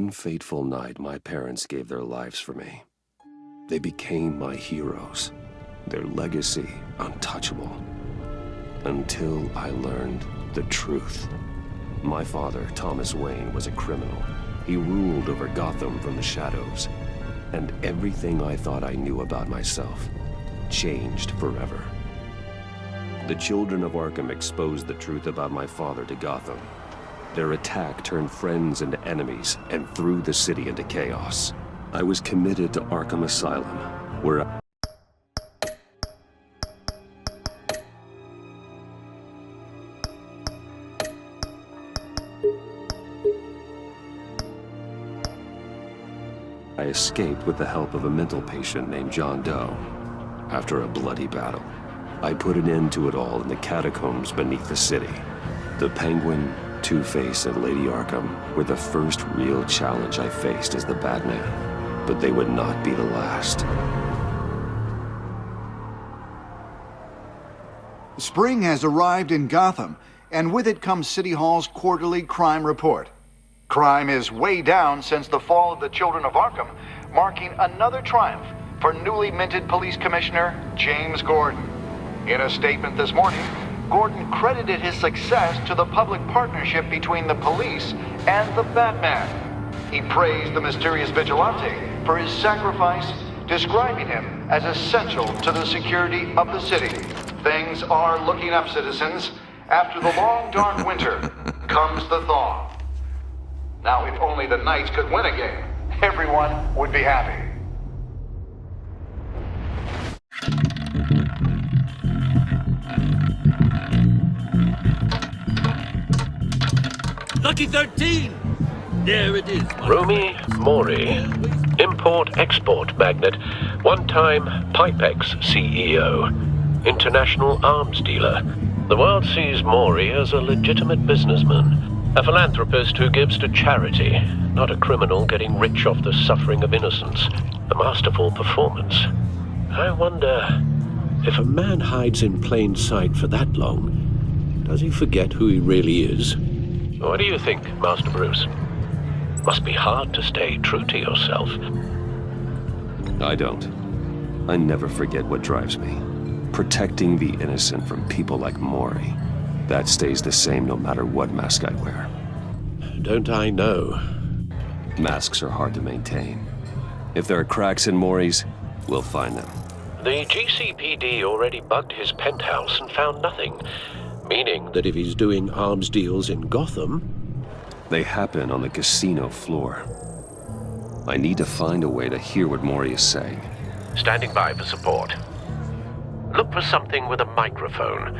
one fateful night, my parents gave their lives for me. They became my heroes, their legacy untouchable. Until I learned the truth. My father, Thomas Wayne, was a criminal. He ruled over Gotham from the shadows. And everything I thought I knew about myself changed forever. The children of Arkham exposed the truth about my father to Gotham. Their attack turned friends into enemies and threw the city into chaos. I was committed to Arkham Asylum, where I escaped with the help of a mental patient named John Doe. After a bloody battle, I put an end to it all in the catacombs beneath the city. The Penguin, Two-Face, and Lady Arkham were the first real challenge I faced as the Batman, but they would not be the last. Spring has arrived in Gotham, and with it comes City Hall's quarterly crime report. Crime is way down since the fall of the Children of Arkham, marking another triumph for newly minted Police Commissioner James Gordon. In a statement this morning, Gordon credited his success to the public partnership between the police and the Batman. He praised the mysterious vigilante for his sacrifice, describing him as essential to the security of the city. Things are looking up, citizens. After the long, dark winter comes the thaw. Now, if only the Knights could win a game, everyone would be happy. Lucky 13! There it is. Romy Mori, import-export magnate, one-time Pipex CEO, international arms dealer. The world sees Mori as a legitimate businessman. A philanthropist who gives to charity, not a criminal getting rich off the suffering of innocence. A masterful performance. I wonder, if a man hides in plain sight for that long, does he forget who he really is? What do you think, Master Bruce? Must be hard to stay true to yourself. I don't. I never forget what drives me. Protecting the innocent from people like Mori. That stays the same no matter what mask I wear. Don't I know? Masks are hard to maintain. If there are cracks in Mori's, we'll find them. The GCPD already bugged his penthouse and found nothing. Meaning that if he's doing arms deals in Gotham... They happen on the casino floor. I need to find a way to hear what Mori is saying. Standing by for support. Look for something with a microphone.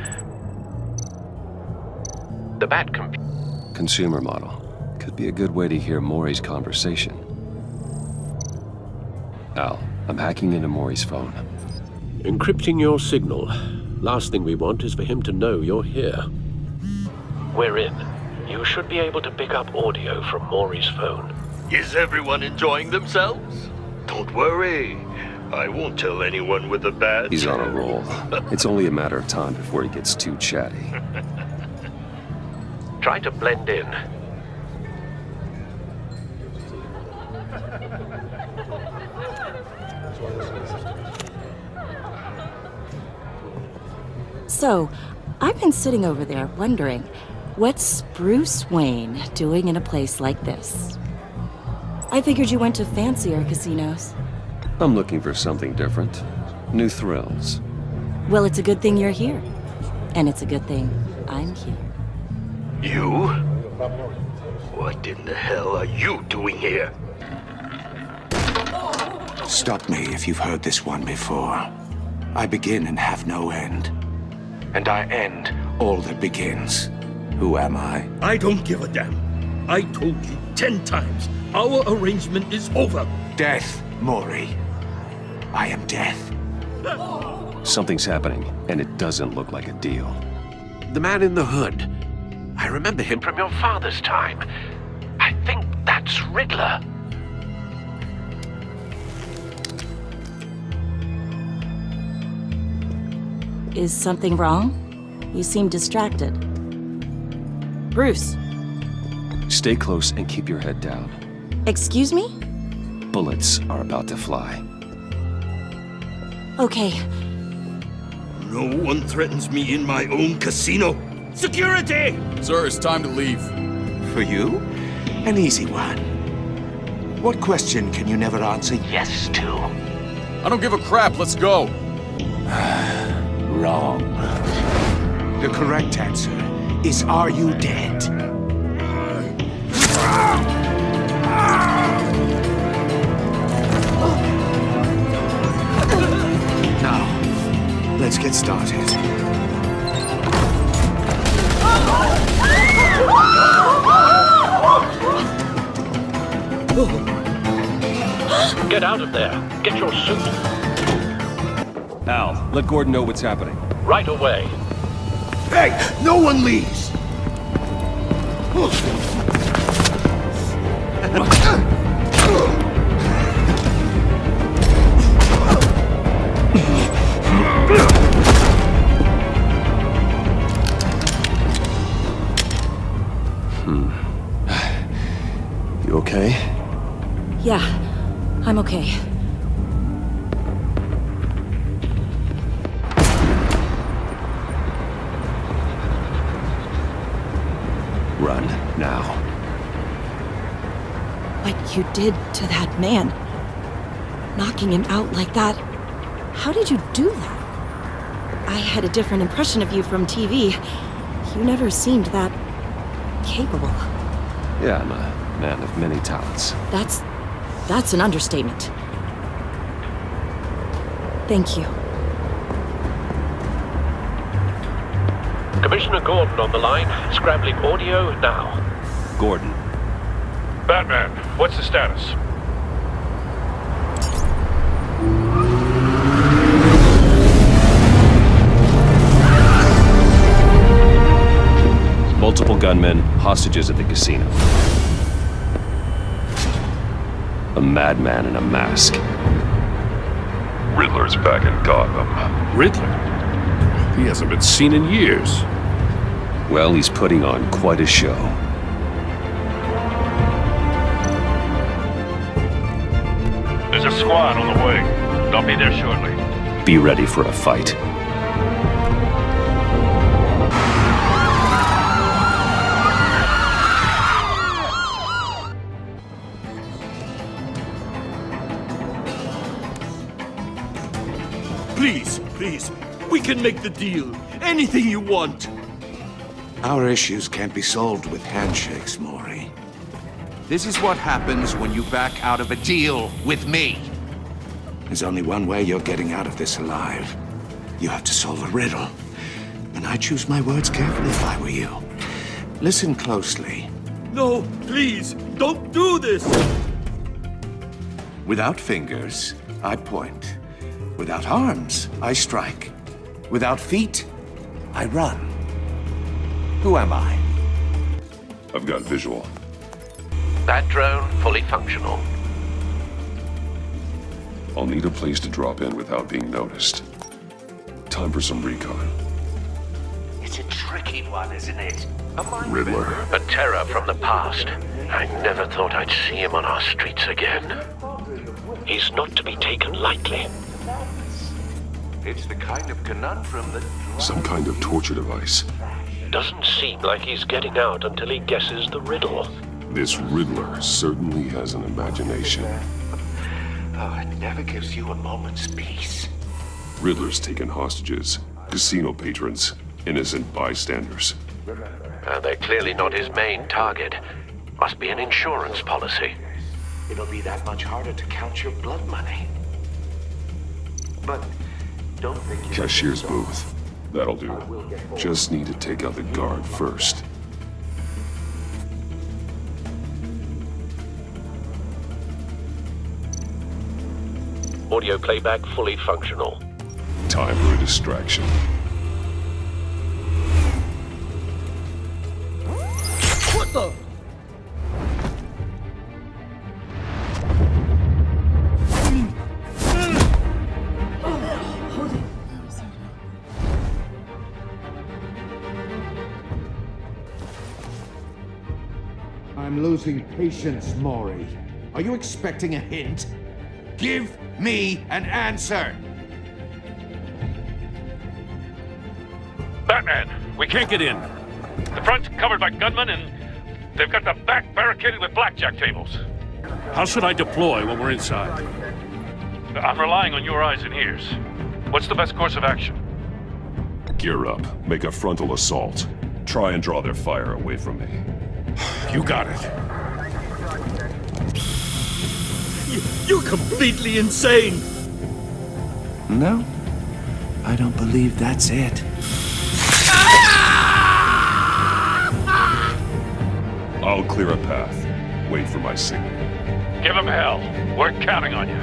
The Bat Consumer model. Could be a good way to hear Mori's conversation. Al, I'm hacking into Mori's phone. Encrypting your signal. Last thing we want is for him to know you're here. We're in. You should be able to pick up audio from Mori's phone. Is everyone enjoying themselves? Don't worry. I won't tell anyone with a bat. He's on a roll. It's only a matter of time before he gets too chatty. Try to blend in. So, I've been sitting over there wondering, what's Bruce Wayne doing in a place like this? I figured you went to fancier casinos. I'm looking for something different. New thrills. Well, it's a good thing you're here. And it's a good thing I'm here. You? What in the hell are you doing here? Stop me if you've heard this one before. I begin and have no end. And I end all that begins. Who am I? I don't give a damn. I told you 10 times. Our arrangement is over. Death, Mori. I am death. Something's happening, and it doesn't look like a deal. The man in the hood. I remember him from your father's time. I think that's Riddler. Is something wrong? You seem distracted. Bruce. Stay close and keep your head down. Excuse me? Bullets are about to fly. Okay. No one threatens me in my own casino. Security! Sir, it's time to leave. For you? An easy one. What question can you never answer yes to? I don't give a crap, let's go. Wrong. The correct answer is, are you dead? Now, let's get started. Get out of there. Get your suit. Al, let Gordon know what's happening. Right away. Hey, no one leaves! You okay? Yeah, I'm okay. Run, now. What you did to that man. Knocking him out like that. How did you do that? I had a different impression of you from TV. You never seemed that capable. Yeah, I'm a man of many talents. That's an understatement. Thank you. Commissioner Gordon on the line. Scrambling audio now. Gordon. Batman, what's the status? Multiple gunmen, hostages at the casino. A madman in a mask. Riddler's back in Gotham. Riddler? He hasn't been seen in years. Well, he's putting on quite a show. There's a squad on the way. They'll be there shortly. Be ready for a fight. Please, we can make the deal. Anything you want. Our issues can't be solved with handshakes, Maury. This is what happens when you back out of a deal with me. There's only one way you're getting out of this alive. You have to solve a riddle. And I choose my words carefully if I were you. Listen closely. No, please, don't do this! Without fingers, I point. Without arms, I strike. Without feet, I run. Who am I? I've got visual. That drone fully functional. I'll need a place to drop in without being noticed. Time for some recon. It's a tricky one, isn't it? Riddler. A terror from the past. I never thought I'd see him on our streets again. He's not to be taken lightly. It's the kind of conundrum that... Some kind of torture device. Doesn't seem like he's getting out until he guesses the riddle. This Riddler certainly has an imagination. Oh, it never gives you a moment's peace. Riddler's taken hostages, casino patrons, innocent bystanders. They're clearly not his main target. Must be an insurance policy. It'll be that much harder to count your blood money. But don't think you... Cashier's booth. That'll do. Just need to take out the guard first. Audio playback fully functional. Time for a distraction. What the? I'm losing patience, Maury. Are you expecting a hint? Give me an answer! Batman, we can't get in. The front's covered by gunmen, and they've got the back barricaded with blackjack tables. How should I deploy when we're inside? I'm relying on your eyes and ears. What's the best course of action? Gear up. Make a frontal assault. Try and draw their fire away from me. You got it. You're completely insane! No, I don't believe that's it. I'll clear a path. Wait for my signal. Give him hell. We're counting on you.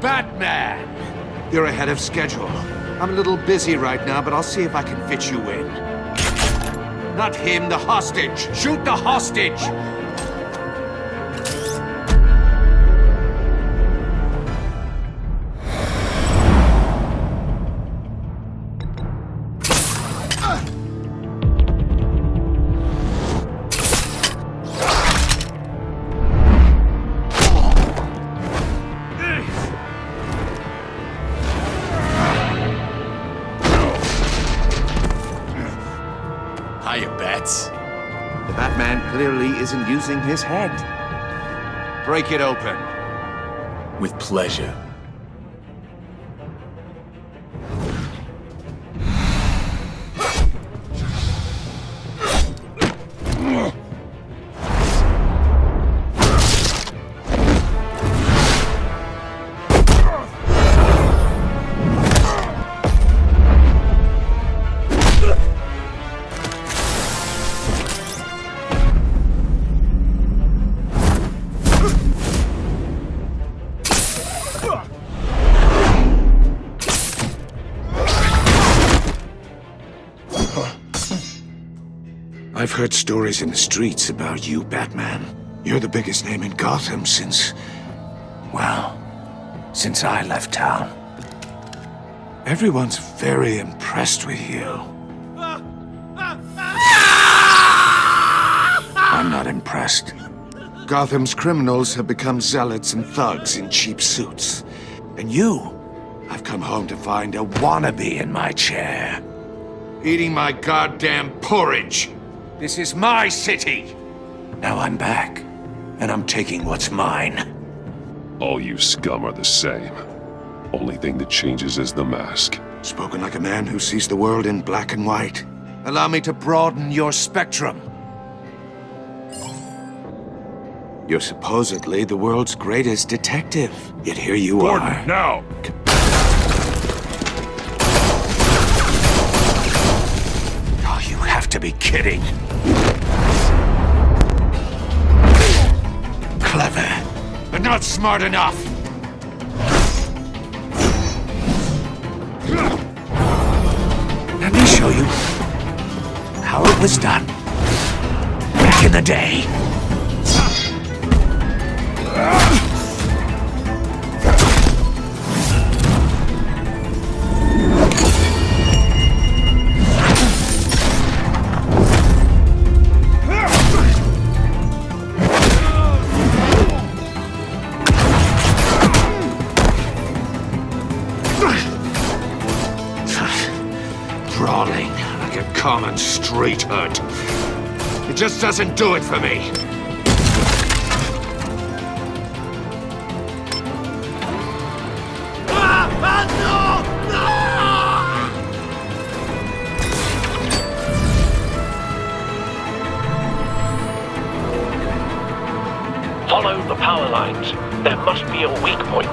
Batman! You're ahead of schedule. I'm a little busy right now, but I'll see if I can fit you in. Not him, the hostage! Shoot the hostage! Hiya, Bats. The Batman clearly isn't using his head. Break it open. With pleasure. I've heard stories in the streets about you, Batman. You're the biggest name in Gotham since... well, since I left town. Everyone's very impressed with you. I'm not impressed. Gotham's criminals have become zealots and thugs in cheap suits. And you, I've come home to find a wannabe in my chair. Eating my goddamn porridge. This is my city! Now I'm back, and I'm taking what's mine. All you scum are the same. Only thing that changes is the mask. Spoken like a man who sees the world in black and white. Allow me to broaden your spectrum. You're supposedly the world's greatest detective, yet here you are. Gordon, now! Oh, you have to be kidding. Clever, but not smart enough. Let me show you how it was done back in the day. Brawling like a common street hood. It just doesn't do it for me. Follow the power lines. There must be a weak point.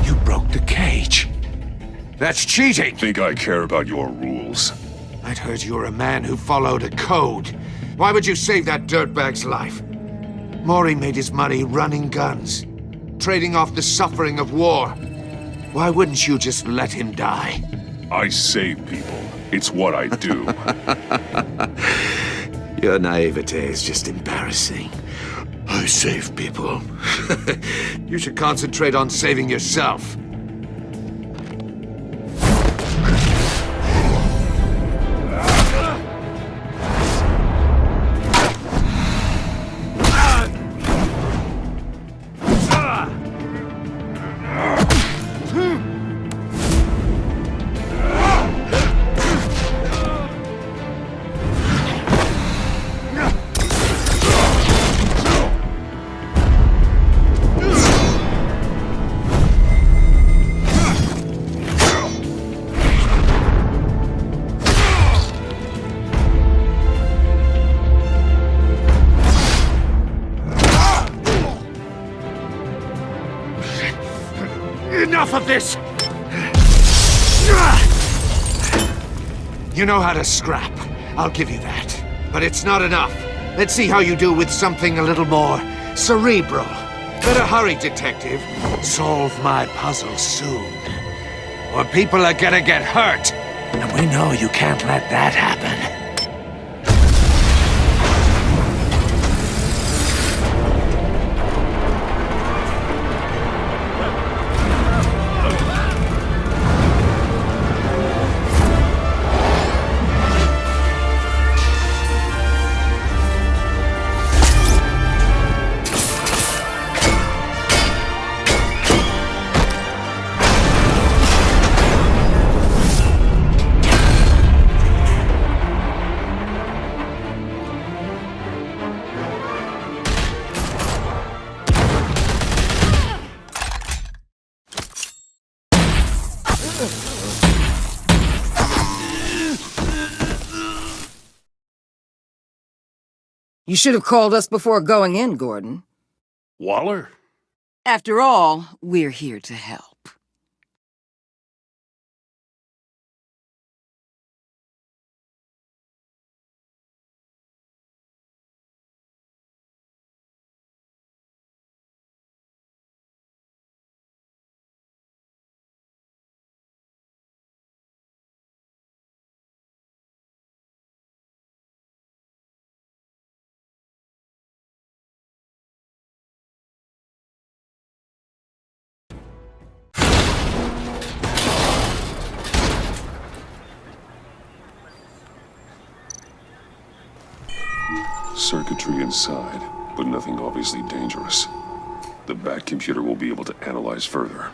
You broke the cage. That's cheating. Think I care about your rules? I I'd heard you were a man who followed a code. Why would you save that dirtbag's life? Maury made his money running guns, trading off the suffering of war. Why wouldn't you just let him die? I save people. It's what I do. Your naivete is just embarrassing. I save people. You should concentrate on saving yourself. Enough of this! You know how to scrap. I'll give you that. But it's not enough. Let's see how you do with something a little more cerebral. Better hurry, detective. Solve my puzzle soon. Or people are gonna get hurt. And we know you can't let that happen. You should have called us before going in, Gordon. Waller? After all, we're here to help. Circuitry inside, but nothing obviously dangerous. The Bat computer will be able to analyze further.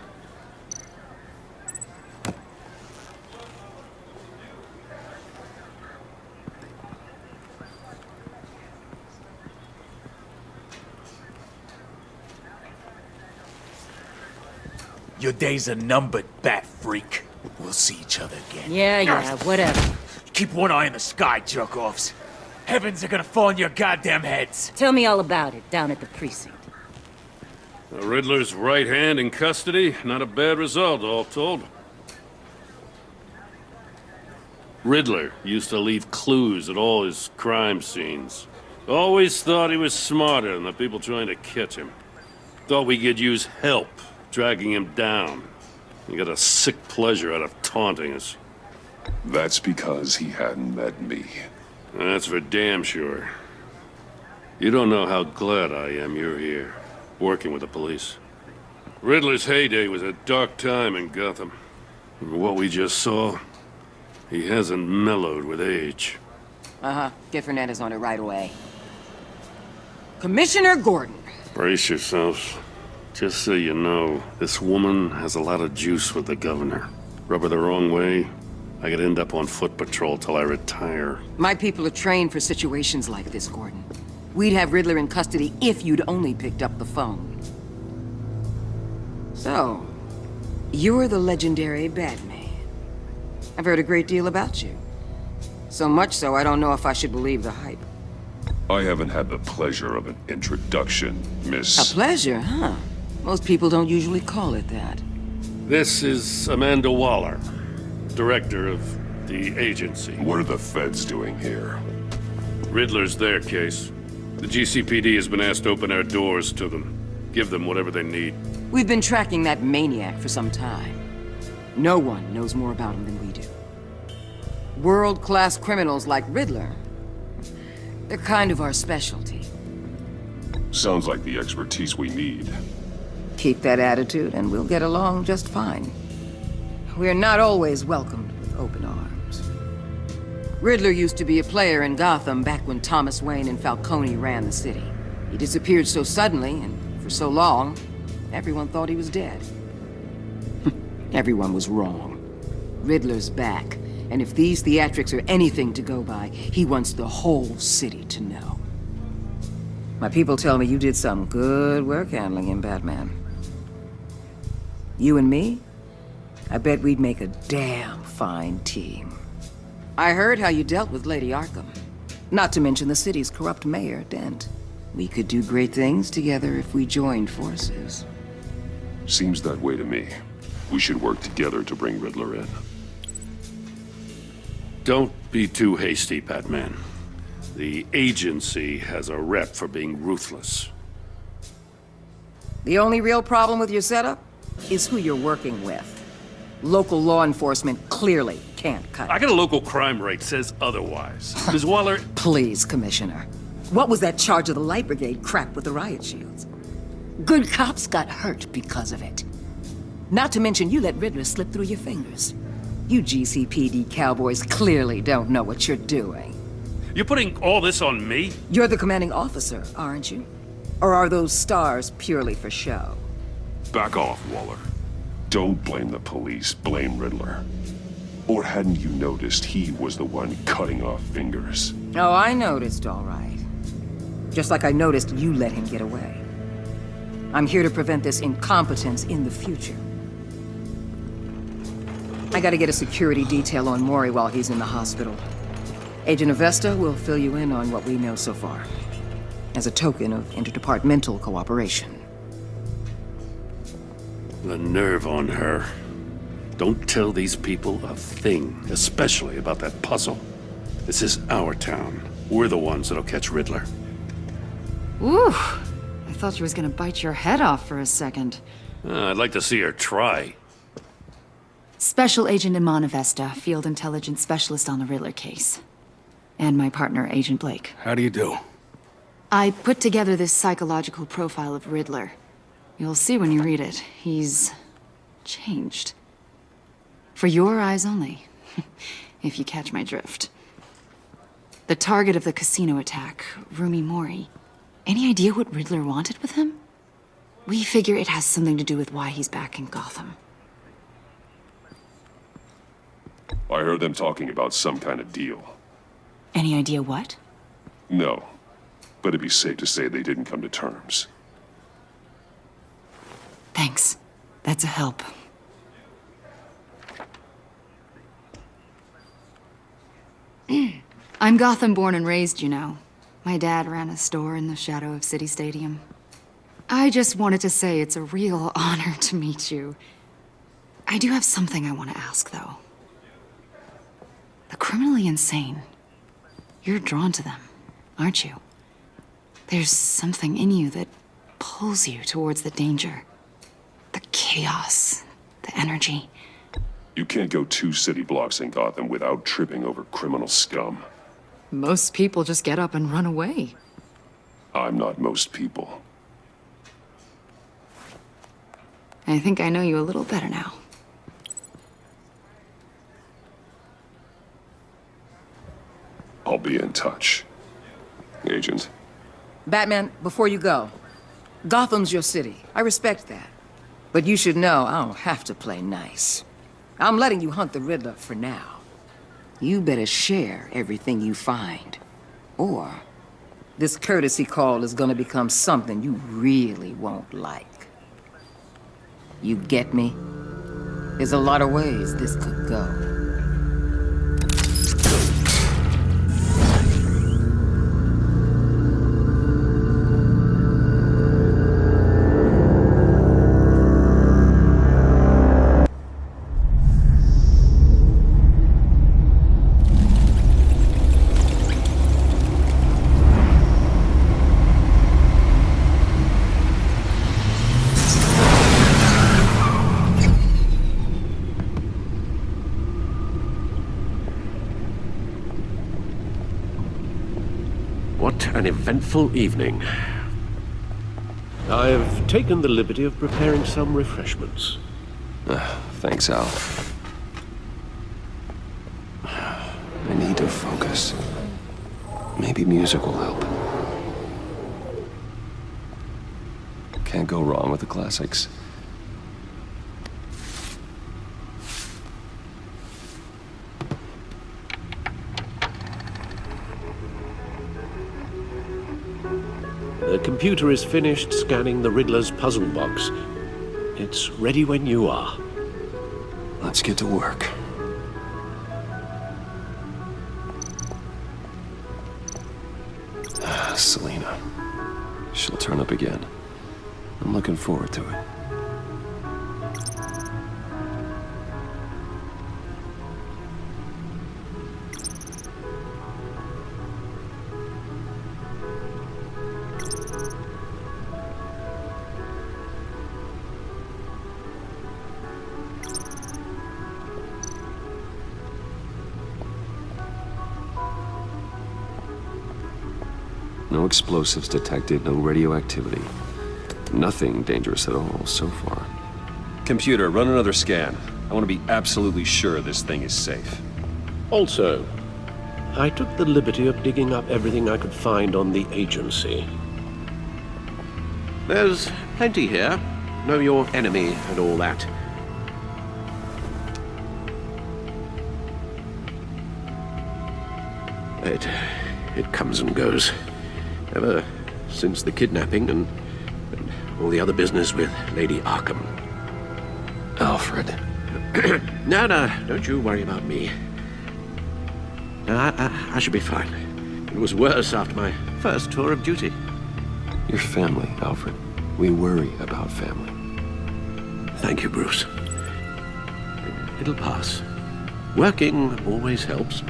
Your days are numbered, Bat Freak. We'll see each other again. Yeah, whatever. Keep one eye in the sky, jerk-offs. Heavens are gonna fall on your goddamn heads. Tell me all about it down at the precinct. The Riddler's right hand in custody. Not a bad result, all told. Riddler used to leave clues at all his crime scenes. Always thought he was smarter than the people trying to catch him. Thought we could use help dragging him down. He got a sick pleasure out of taunting us. That's because he hadn't met me. That's for damn sure. You don't know how glad I am you're here, working with the police. Riddler's heyday was a dark time in Gotham. What we just saw, he hasn't mellowed with age. Uh-huh. Get Fernandez on it right away. Commissioner Gordon. Brace yourselves. Just so you know, this woman has a lot of juice with the governor. Rub her the wrong way, I could end up on foot patrol till I retire. My people are trained for situations like this, Gordon. We'd have Riddler in custody if you'd only picked up the phone. So, you're the legendary Batman. I've heard a great deal about you. So much so, I don't know if I should believe the hype. I haven't had the pleasure of an introduction, Miss... A pleasure, huh? Most people don't usually call it that. This is Amanda Waller, director of the agency. What are the feds doing here? Riddler's their case. The GCPD has been asked to open our doors to them. Give them whatever they need. We've been tracking that maniac for some time. No one knows more about him than we do. World-class criminals like Riddler, they're kind of our specialty. Sounds like the expertise we need. Keep that attitude and we'll get along just fine. We're not always welcomed with open arms. Riddler used to be a player in Gotham back when Thomas Wayne and Falcone ran the city. He disappeared so suddenly and for so long, everyone thought he was dead. Everyone was wrong. Riddler's back, and if these theatrics are anything to go by, he wants the whole city to know. My people tell me you did some good work handling him, Batman. You and me? I bet we'd make a damn fine team. I heard how you dealt with Lady Arkham. Not to mention the city's corrupt mayor, Dent. We could do great things together if we joined forces. Seems that way to me. We should work together to bring Riddler in. Don't be too hasty, Batman. The agency has a rep for being ruthless. The only real problem with your setup is who you're working with. Local law enforcement clearly can't cut it. I got a local crime rate says otherwise. Ms. Waller... Please, Commissioner. What was that charge of the Light Brigade crap with the riot shields? Good cops got hurt because of it. Not to mention you let Riddler slip through your fingers. You GCPD cowboys clearly don't know what you're doing. You're putting all this on me? You're the commanding officer, aren't you? Or are those stars purely for show? Back off, Waller. Don't blame the police, blame Riddler. Or hadn't you noticed he was the one cutting off fingers? Oh, I noticed, all right. Just like I noticed you let him get away. I'm here to prevent this incompetence in the future. I gotta get a security detail on Mori while he's in the hospital. Agent Avesta will fill you in on what we know so far, as a token of interdepartmental cooperation. The nerve on her. Don't tell these people a thing, especially about that puzzle. This is our town. We're the ones that'll catch Riddler. Ooh, I thought she was gonna bite your head off for a second. I'd like to see her try. Special Agent Iman Avesta, Field Intelligence Specialist on the Riddler case. And my partner, Agent Blake. How do you do? I put together this psychological profile of Riddler. You'll see when you read it. He's changed. For your eyes only, if you catch my drift. The target of the casino attack, Rumi Mori. Any idea what Riddler wanted with him? We figure it has something to do with why he's back in Gotham. I heard them talking about some kind of deal. Any idea what? No, but it'd be safe to say they didn't come to terms. Thanks. That's a help. I'm Gotham born and raised, you know. My dad ran a store in the shadow of City Stadium. I just wanted to say it's a real honor to meet you. I do have something I want to ask, though. The criminally insane. You're drawn to them, aren't you? There's something in you that pulls you towards the danger. The chaos, the energy. You can't go 2 city blocks in Gotham without tripping over criminal scum. Most people just get up and run away. I'm not most people. I think I know you a little better now. I'll be in touch. Agent. Batman, before you go, Gotham's your city. I respect that. But you should know I don't have to play nice. I'm letting you hunt the Riddler for now. You better share everything you find. Or this courtesy call is gonna become something you really won't like. You get me? There's a lot of ways this could go. an eventful evening. I've taken the liberty of preparing some refreshments. Thanks, Al. I need to focus. Maybe music will help. Can't go wrong with the classics. The computer is finished scanning the Riddler's puzzle box. It's ready when you are. Let's get to work. Selena. She'll turn up again. I'm looking forward to it. No explosives detected, no radioactivity. Nothing dangerous at all so far. Computer, run another scan. I want to be absolutely sure this thing is safe. Also, I took the liberty of digging up everything I could find on the agency. There's plenty here. Know your enemy and all that. It comes and goes. Ever since the kidnapping and all the other business with Lady Arkham. Alfred. No, don't you worry about me. I should be fine. It was worse after my first tour of duty. Your family, Alfred. We worry about family. Thank you, Bruce. It'll pass. Working always helps.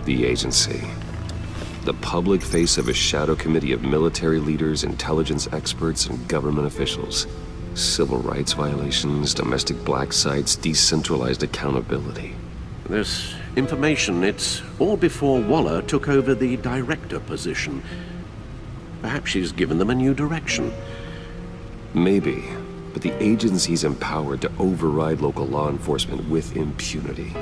The agency. The public face of a shadow committee of military leaders, intelligence experts, and government officials. Civil rights violations, domestic black sites, decentralized accountability. This information, it's all before Waller took over the director position. Perhaps she's given them a new direction. Maybe, but the agency's empowered to override local law enforcement with impunity.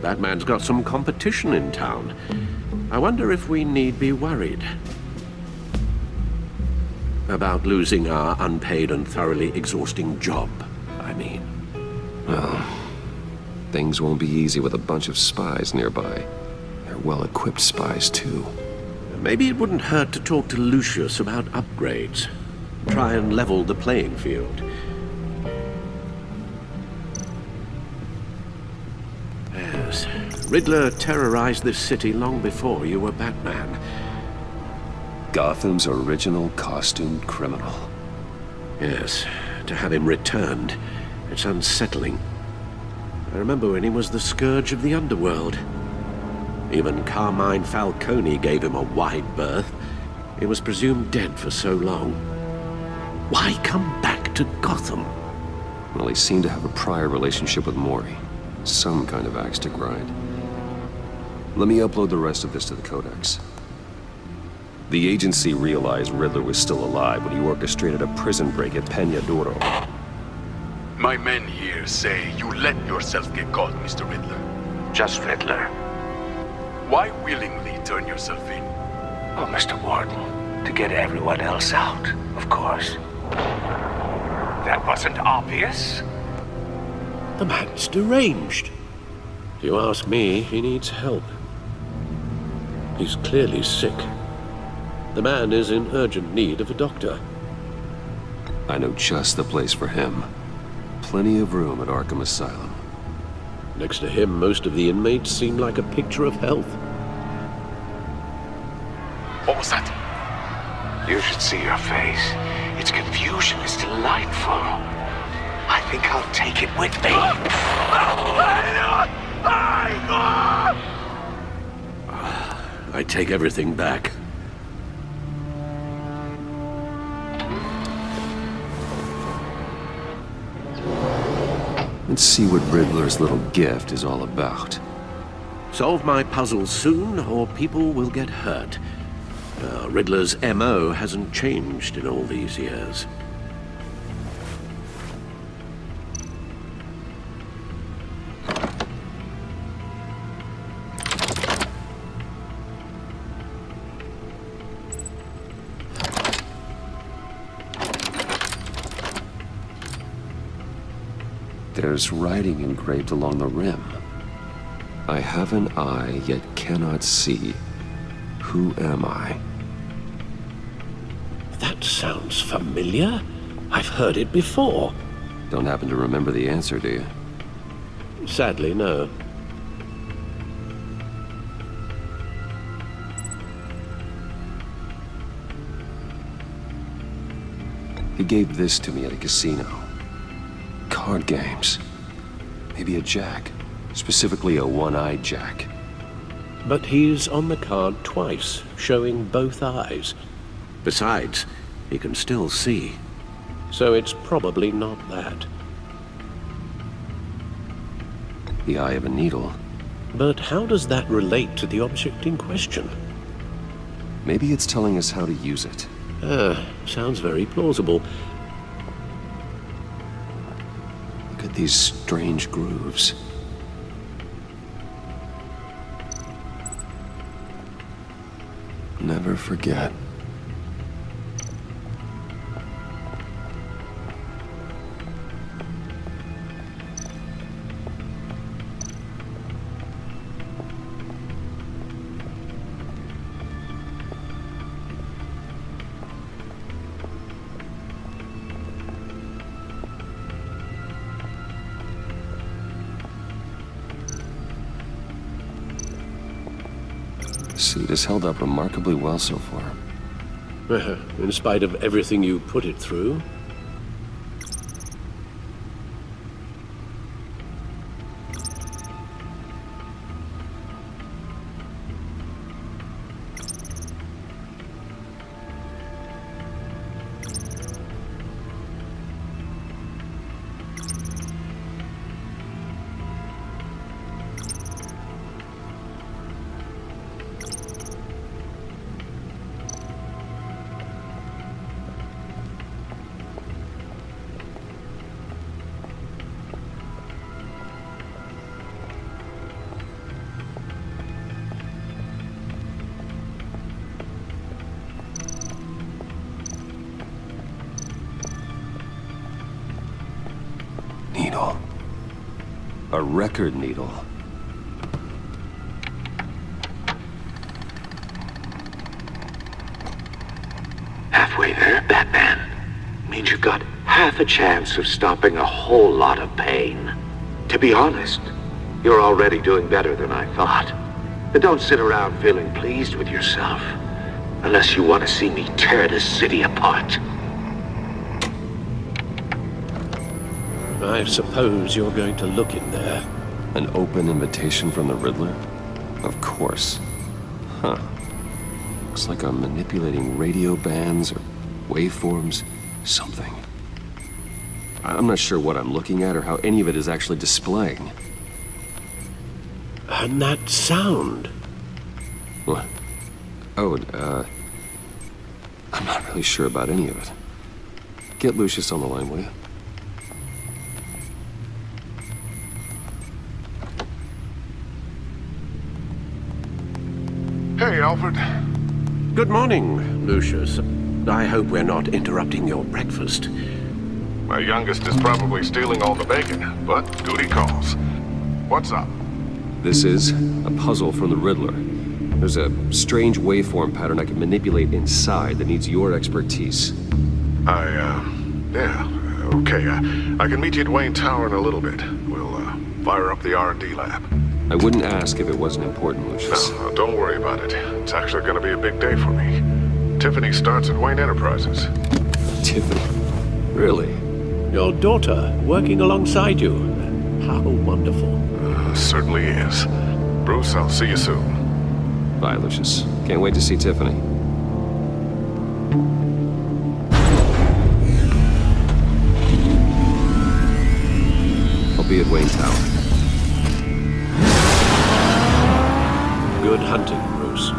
Batman's got some competition in town. I wonder if we need be worried about losing our unpaid and thoroughly exhausting job, I mean. Well, things won't be easy with a bunch of spies nearby. They're well-equipped spies, too. Maybe it wouldn't hurt to talk to Lucius about upgrades. Try and level the playing field. Yes, Riddler terrorized this city long before you were Batman. Gotham's original costumed criminal. Yes, to have him returned, it's unsettling. I remember when he was the scourge of the underworld. Even Carmine Falcone gave him a wide berth. He was presumed dead for so long. Why come back to Gotham? Well, he seemed to have a prior relationship with Mori. Some kind of axe to grind. Let me upload the rest of this to the Codex. The agency realized Riddler was still alive when he orchestrated a prison break at Peña Duro. My men here say you let yourself get caught, Mr. Riddler. Just Riddler. Why willingly turn yourself in? Oh, Mr. Warden, to get everyone else out, of course. That wasn't obvious. The man's deranged. If you ask me, he needs help. He's clearly sick. The man is in urgent need of a doctor. I know just the place for him. Plenty of room at Arkham Asylum. Next to him, most of the inmates seem like a picture of health. What was that? You should see your face. Its confusion is delightful. I think I'll take it with me. I take everything back. Let's see what Riddler's little gift is all about. Solve my puzzles soon, or people will get hurt. Riddler's M.O. hasn't changed in all these years. There's writing engraved along the rim. I have an eye, yet cannot see. Who am I? That sounds familiar. I've heard it before. Don't happen to remember the answer, do you? Sadly, no. He gave this to me at a casino. Card games. Maybe a jack. Specifically a one-eyed jack. But he's on the card twice, showing both eyes. Besides, he can still see. So it's probably not that. The eye of a needle. But how does that relate to the object in question? Maybe it's telling us how to use it. Sounds very plausible. Look at these strange grooves. Never forget. Suit has held up remarkably well so far. In spite of everything you put it through? A record needle. Halfway there, Batman. Means you've got half a chance of stopping a whole lot of pain. To be honest, you're already doing better than I thought. But don't sit around feeling pleased with yourself. Unless you want to see me tear this city apart. I suppose you're going to look in there. An open invitation from the Riddler? Of course. Huh. Looks like I'm manipulating radio bands or waveforms, something. I'm not sure what I'm looking at or how any of it is actually displaying. And that sound? What? Oh, I'm not really sure about any of it. Get Lucius on the line, will you? Hey, Alfred. Good morning, Lucius. I hope we're not interrupting your breakfast. My youngest is probably stealing all the bacon, but duty calls. What's up? This is a puzzle from the Riddler. There's a strange waveform pattern I can manipulate inside that needs your expertise. Yeah, okay. I can meet you at Wayne Tower in a little bit. We'll, fire up the R&D lab. I wouldn't ask if it wasn't important, Lucius. No, don't worry about it. It's actually gonna be a big day for me. Tiffany starts at Wayne Enterprises. Tiffany? Really? Your daughter working alongside you. How wonderful. Certainly is. Bruce, I'll see you soon. Bye, Lucius. Can't wait to see Tiffany. I'll be at Wayne Tower. Good hunting, Bruce.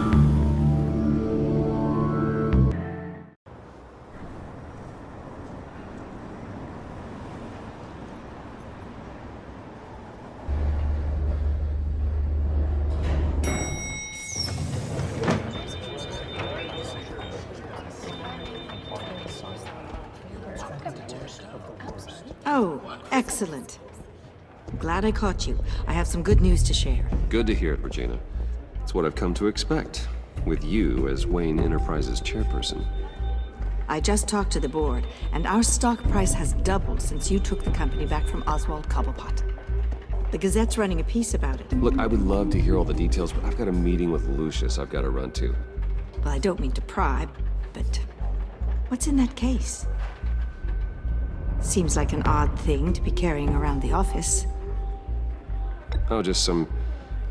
Oh, excellent. Glad I caught you. I have some good news to share. Good to hear it, Regina. It's what I've come to expect, with you as Wayne Enterprises chairperson. I just talked to the board, and our stock price has doubled since you took the company back from Oswald Cobblepot. The Gazette's running a piece about it. Look, I would love to hear all the details, but I've got a meeting with Lucius I've got to run to. Well, I don't mean to pry, but what's in that case? Seems like an odd thing to be carrying around the office. Oh, just some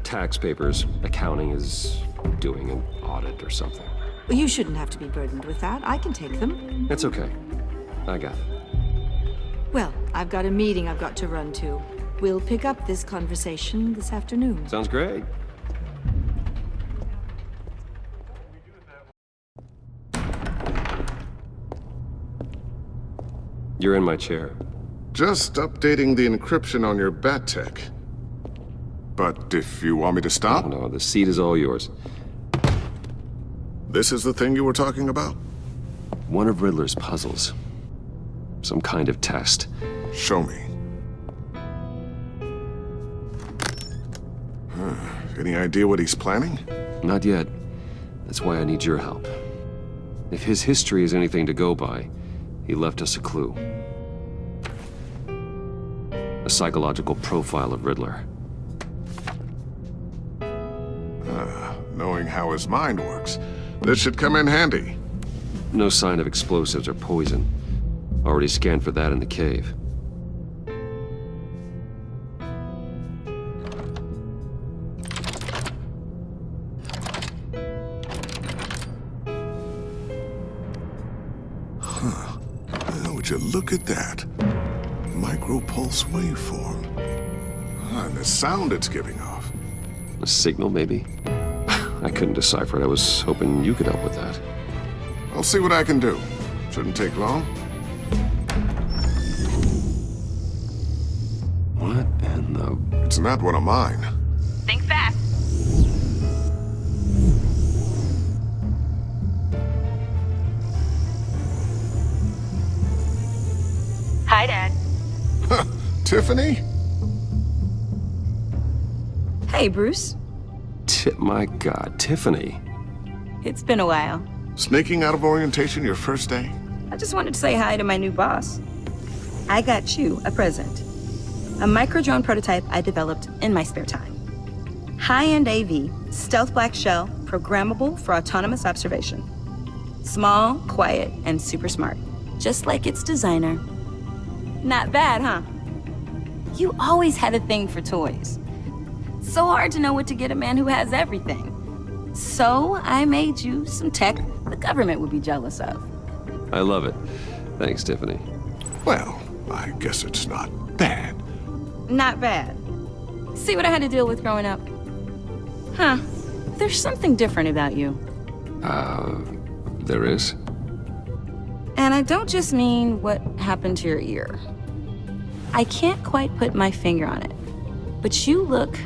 tax papers. Accounting is doing an audit or something. Well, you shouldn't have to be burdened with that. I can take them. It's okay. I got it. Well, I've got a meeting I've got to run to. We'll pick up this conversation this afternoon. Sounds great. You're in my chair. Just updating the encryption on your bat tech. But if you want me to stop? No, the seat is all yours. This is the thing you were talking about? One of Riddler's puzzles. Some kind of test. Show me. Any idea what he's planning? Not yet. That's why I need your help. If his history is anything to go by, he left us a clue. A psychological profile of Riddler. Knowing how his mind works, this should come in handy. No sign of explosives or poison. Already scanned for that in the cave. Would you look at that? Micropulse waveform. And the sound it's giving off. A signal, maybe? I couldn't decipher it. I was hoping you could help with that. I'll see what I can do. Shouldn't take long. What in the... It's not one of mine. Think fast. Hi, Dad. Tiffany? Hey, Bruce. My God, Tiffany. It's been a while. Sneaking out of orientation your first day? I just wanted to say hi to my new boss. I got you a present. A micro-drone prototype I developed in my spare time. High-end AV, stealth black shell, programmable for autonomous observation. Small, quiet, and super smart. Just like its designer. Not bad, huh? You always had a thing for toys. So hard to know what to get a man who has everything. So I made you some tech the government would be jealous of. I love it. Thanks, Tiffany. Well, I guess it's not bad. Not bad. See what I had to deal with growing up? Huh. There's something different about you. There is? And I don't just mean what happened to your ear. I can't quite put my finger on it. But you look...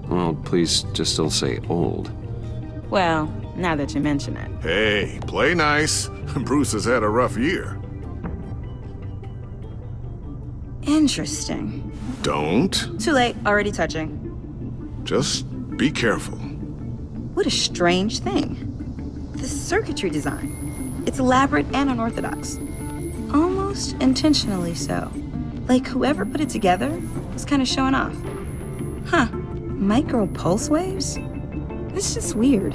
Well, please just don't say old. Well, now that you mention it. Hey, play nice. Bruce has had a rough year. Interesting. Don't. Too late, already touching. Just be careful. What a strange thing. The circuitry design. It's elaborate and unorthodox. Almost intentionally so. Like whoever put it together was kind of showing off. Huh. Micro pulse waves? It's just weird.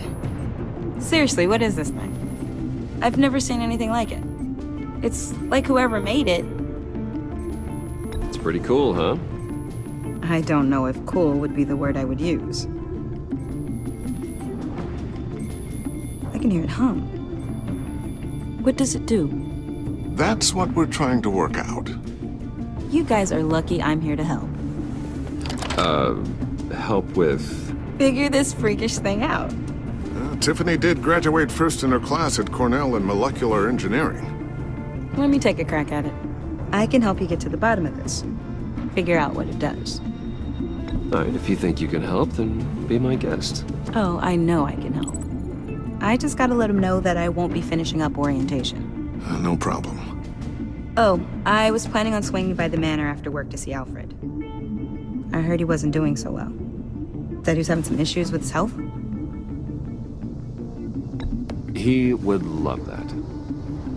Seriously, what is this thing? I've never seen anything like it. It's like whoever made it. It's pretty cool, huh? I don't know if cool would be the word I would use. I can hear it hum. What does it do? That's what we're trying to work out. You guys are lucky I'm here to help. Help with... Figure this freakish thing out. Tiffany did graduate first in her class at Cornell in molecular engineering. Let me take a crack at it. I can help you get to the bottom of this. Figure out what it does. All right, if you think you can help, then be my guest. Oh, I know I can help. I just gotta let him know that I won't be finishing up orientation. No problem. Oh, I was planning on swinging by the manor after work to see Alfred. I heard he wasn't doing so well. Said he was having some issues with his health. He would love that.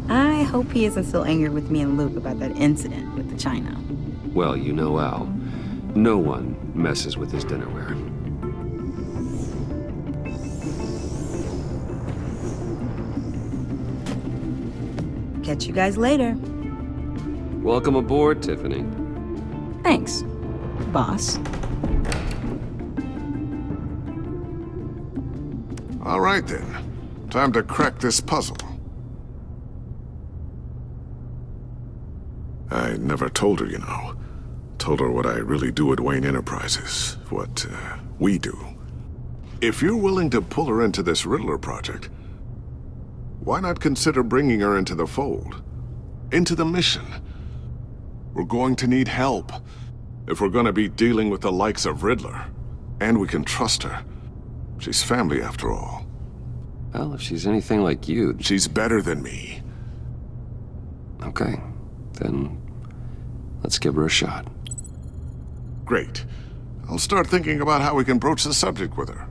I hope he isn't still angry with me and Luke about that incident with the china. Well, you know Al. No one messes with his dinnerware. Catch you guys later. Welcome aboard, Tiffany. Thanks, boss. All right, then. Time to crack this puzzle. I never told her, you know. Told her what I really do at Wayne Enterprises. What, we do. If you're willing to pull her into this Riddler project, why not consider bringing her into the fold? Into the mission? We're going to need help if we're going to be dealing with the likes of Riddler. And we can trust her. She's family, after all. Well, if she's anything like you... She's better than me. Okay, then let's give her a shot. Great. I'll start thinking about how we can broach the subject with her.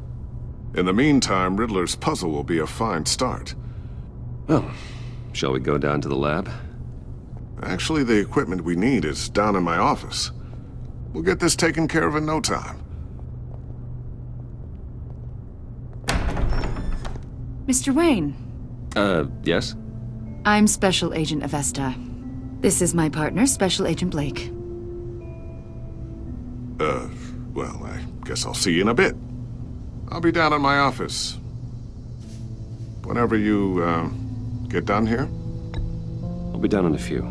In the meantime, Riddler's puzzle will be a fine start. Well, shall we go down to the lab? Actually, the equipment we need is down in my office. We'll get this taken care of in no time. Mr. Wayne. Yes? I'm Special Agent Avesta. This is my partner, Special Agent Blake. Well, I guess I'll see you in a bit. I'll be down in my office. Whenever you, get done here? I'll be down in a few.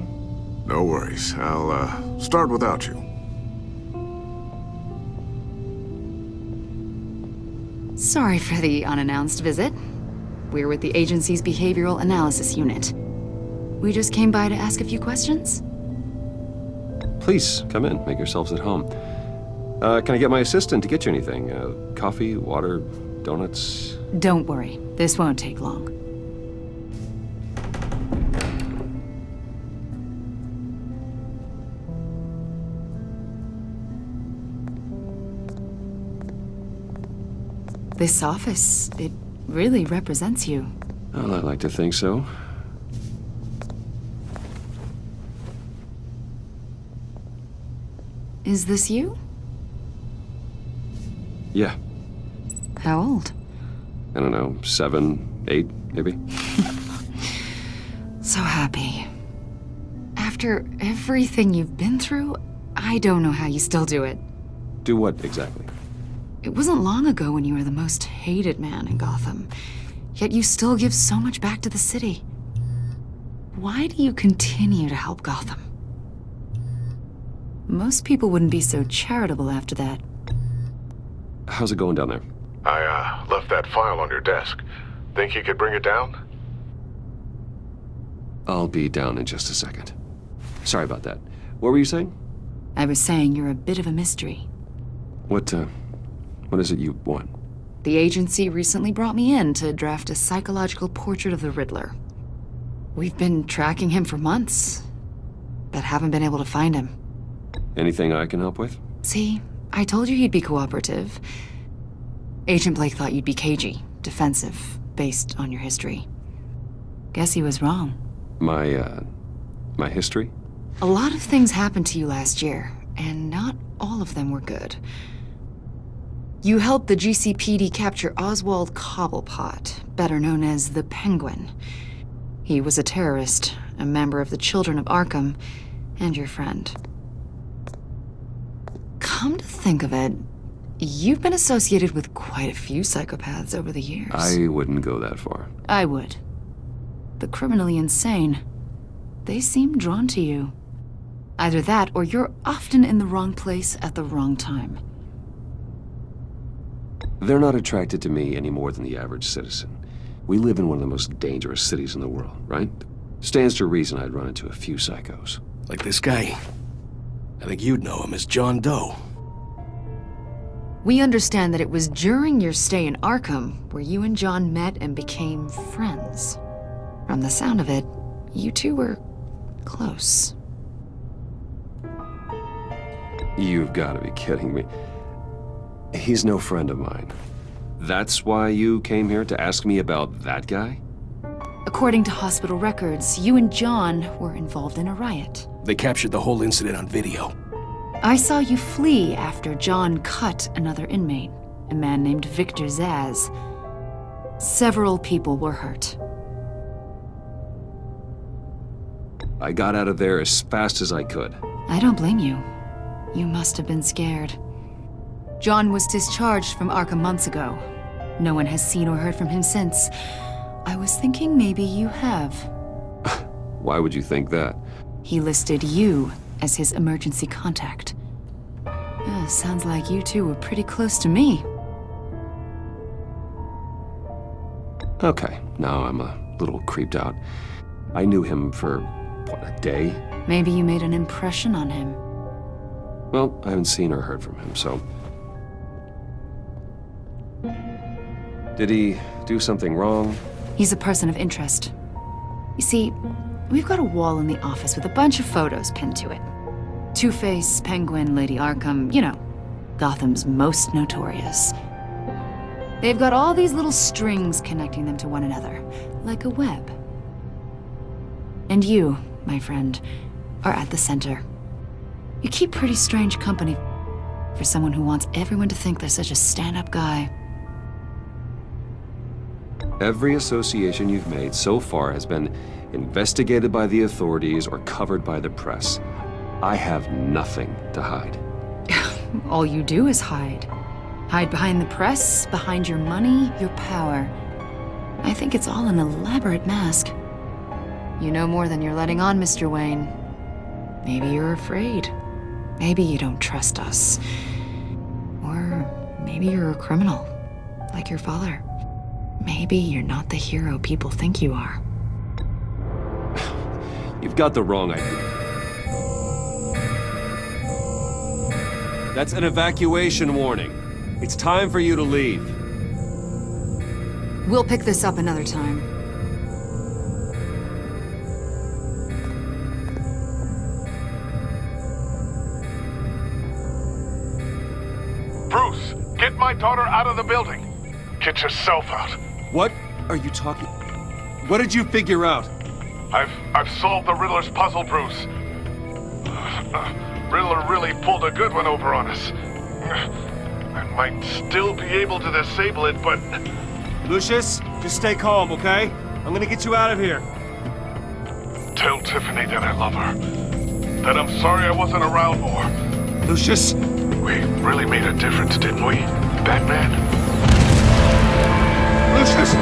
No worries. I'll, start without you. Sorry for the unannounced visit. We're with the agency's Behavioral Analysis Unit. We just came by to ask a few questions. Please, come in. Make yourselves at home. Can I get my assistant to get you anything? Coffee, water, donuts? Don't worry. This won't take long. This office, it really represents you. Well, I like to think so. Is this you? Yeah. How old? I don't know, 7, 8, maybe? So happy. After everything you've been through, I don't know how you still do it. Do what exactly? It wasn't long ago when you were the most hated man in Gotham, yet you still give so much back to the city. Why do you continue to help Gotham? Most people wouldn't be so charitable after that. How's it going down there? I left that file on your desk. Think you could bring it down? I'll be down in just a second. Sorry about that. What were you saying? I was saying you're a bit of a mystery. What is it you want? The agency recently brought me in to draft a psychological portrait of the Riddler. We've been tracking him for months, but haven't been able to find him. Anything I can help with? See, I told you he'd be cooperative. Agent Blake thought you'd be cagey, defensive, based on your history. Guess he was wrong. My history? A lot of things happened to you last year, and not all of them were good. You helped the GCPD capture Oswald Cobblepot, better known as the Penguin. He was a terrorist, a member of the Children of Arkham, and your friend. Come to think of it, you've been associated with quite a few psychopaths over the years. I wouldn't go that far. I would. The criminally insane. They seem drawn to you. Either that, or you're often in the wrong place at the wrong time. They're not attracted to me any more than the average citizen. We live in one of the most dangerous cities in the world, right? Stands to reason I'd run into a few psychos. Like this guy. I think you'd know him as John Doe. We understand that it was during your stay in Arkham where you and John met and became friends. From the sound of it, you two were close. You've got to be kidding me. He's no friend of mine. That's why you came here to ask me about that guy? According to hospital records, you and John were involved in a riot. They captured the whole incident on video. I saw you flee after John cut another inmate, a man named Victor Zaz. Several people were hurt. I got out of there as fast as I could. I don't blame you. You must have been scared. John was discharged from Arkham months ago. No one has seen or heard from him since. I was thinking maybe you have. Why would you think that? He listed you as his emergency contact. Sounds like you two were pretty close to me. Okay, now I'm a little creeped out. I knew him for, what, a day? Maybe you made an impression on him. Well, I haven't seen or heard from him, so... Did he do something wrong? He's a person of interest. You see, we've got a wall in the office with a bunch of photos pinned to it. Two-Face, Penguin, Lady Arkham, you know, Gotham's most notorious. They've got all these little strings connecting them to one another, like a web. And you, my friend, are at the center. You keep pretty strange company for someone who wants everyone to think they're such a stand-up guy. Every association you've made so far has been investigated by the authorities or covered by the press. I have nothing to hide. All you do is hide. Hide behind the press, behind your money, your power. I think it's all an elaborate mask. You know more than you're letting on, Mr. Wayne. Maybe you're afraid. Maybe you don't trust us. Or maybe you're a criminal, like your father. Maybe you're not the hero people think you are. You've got the wrong idea. That's an evacuation warning. It's time for you to leave. We'll pick this up another time. Bruce, get my daughter out of the building. Get yourself out. What are you talking? What did you figure out? I've solved the Riddler's puzzle, Bruce. Riddler really pulled a good one over on us. I might still be able to disable it, but... Lucius, just stay calm, okay? I'm gonna get you out of here. Tell Tiffany that I love her. That I'm sorry I wasn't around more. Lucius? We really made a difference, didn't we, Batman? Lucius!